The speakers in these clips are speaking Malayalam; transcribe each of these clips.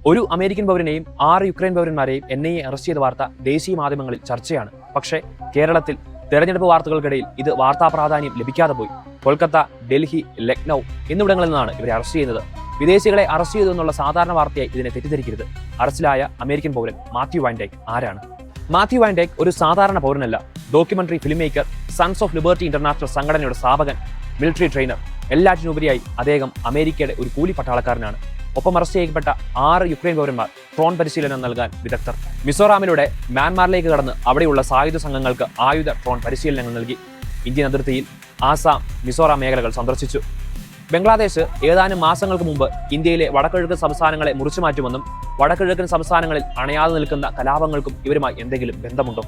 ഒരു അമേരിക്കൻ പൗരനെയും 6 യുക്രൈൻ പൗരന്മാരെയും NIA അറസ്റ്റ് ചെയ്ത വാർത്ത ദേശീയ മാധ്യമങ്ങളിൽ ചർച്ചയാണ്. പക്ഷേ കേരളത്തിൽ തെരഞ്ഞെടുപ്പ് വാർത്തകൾക്കിടയിൽ ഇത് വാർത്താ പ്രാധാന്യം ലഭിക്കാതെ പോയി. കൊൽക്കത്ത, ഡൽഹി, ലക്നൗ എന്നിവിടങ്ങളിൽ നിന്നാണ് ഇവരെ അറസ്റ്റ് ചെയ്യുന്നത്. വിദേശികളെ അറസ്റ്റ് ചെയ്തു എന്നുള്ള സാധാരണ വാർത്തയായി ഇതിനെ തെറ്റിദ്ധരിക്കരുത്. അറസ്റ്റിലായ അമേരിക്കൻ പൗരൻ മാത്യു വാൻ ഡൈക്ക് ആരാണ്? മാത്യു വാൻ ഡൈക്ക് ഒരു സാധാരണ പൗരനല്ല. Documentary film maker, sons of liberty international സംഘടനയുടെ സ്ഥാപകൻ, മിലിറ്ററി ട്രെയിനർ, എല്ലാറ്റിനുപരിയായി അദ്ദേഹം അമേരിക്കയുടെ ഒരു കൂലി പട്ടാളക്കാരനാണ്. ഒപ്പം അറസ്റ്റ് ചെയ്യപ്പെട്ട 6 യുക്രൈൻ പൗരന്മാർ ഡ്രോൺ പരിശീലനം നൽകാൻ വിദഗ്ധർ. മിസോറാമിലൂടെ മ്യാൻമാറിലേക്ക് കടന്ന് അവിടെയുള്ള സായുധ സംഘങ്ങൾക്ക് ആയുധ ഡ്രോൺ പരിശീലനങ്ങൾ നൽകി. ഇന്ത്യൻ അതിർത്തിയിൽ ആസാം, മിസോറാം മേഖലകൾ സന്ദർശിച്ചു. ബംഗ്ലാദേശ് ഏതാനും മാസങ്ങൾക്ക് മുമ്പ് ഇന്ത്യയിലെ വടക്കിഴക്കൻ സംസ്ഥാനങ്ങളെ മുറിച്ചു മാറ്റുമെന്നും വടക്കിഴക്കൻ സംസ്ഥാനങ്ങളിൽ അണയാതെ നിൽക്കുന്ന കലാപങ്ങൾക്കും ഇവരുമായി എന്തെങ്കിലും ബന്ധമുണ്ടോ?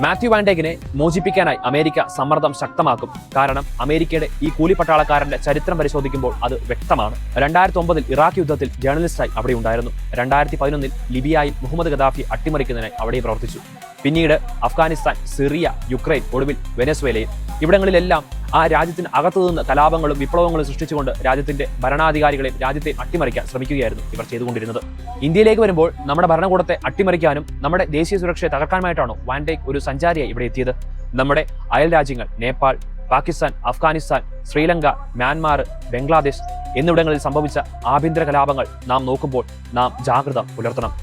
മാത്യു വാൻ ഡൈക്കിനെ മോചിപ്പിക്കാനായി അമേരിക്ക സമ്മർദ്ദം ശക്തമാക്കും. കാരണം അമേരിക്കയുടെ ഈ കൂലിപ്പട്ടാളക്കാരന്റെ ചരിത്രം പരിശോധിക്കുമ്പോൾ അത് വ്യക്തമാണ്. 2009 ഇറാഖ് യുദ്ധത്തിൽ ജേർണലിസ്റ്റായി അവിടെ ഉണ്ടായിരുന്നു. 2011 ലിബിയയിൽ മുഹമ്മദ് ഗദാഫി അട്ടിമറിക്കുന്നതിനായി അവിടെ പ്രവർത്തിച്ചു. പിന്നീട് അഫ്ഗാനിസ്ഥാൻ, സിറിയ, യുക്രൈൻ, ഒടുവിൽ വെനസ്വേലയിൽ. ഇവിടങ്ങളിലെല്ലാം ആ രാജ്യത്തിന് അകത്തുനിന്ന് കലാപങ്ങളും വിപ്ലവങ്ങളും സൃഷ്ടിച്ചുകൊണ്ട് രാജ്യത്തിന്റെ ഭരണാധികാരികളെ രാജ്യത്തെ അട്ടിമറിക്കാൻ ശ്രമിക്കുകയായിരുന്നു ഇവർ ചെയ്തുകൊണ്ടിരുന്നത്. ഇന്ത്യയിലേക്ക് വരുമ്പോൾ നമ്മുടെ ഭരണകൂടത്തെ അട്ടിമറിക്കാനും നമ്മുടെ ദേശീയ സുരക്ഷയെ തകർക്കാനുമായിട്ടാണോ വാൻ ഡൈക്ക് ഒരു സഞ്ചാരിയായി ഇവിടെ എത്തിയത്? നമ്മുടെ അയൽ രാജ്യങ്ങൾ നേപ്പാൾ, പാകിസ്ഥാൻ, അഫ്ഗാനിസ്ഥാൻ, ശ്രീലങ്ക, മ്യാൻമാർ, ബംഗ്ലാദേശ് എന്നിവിടങ്ങളിൽ സംഭവിച്ച ആഭ്യന്തര കലാപങ്ങൾ നാം നോക്കുമ്പോൾ നാം ജാഗ്രത പുലർത്തണം.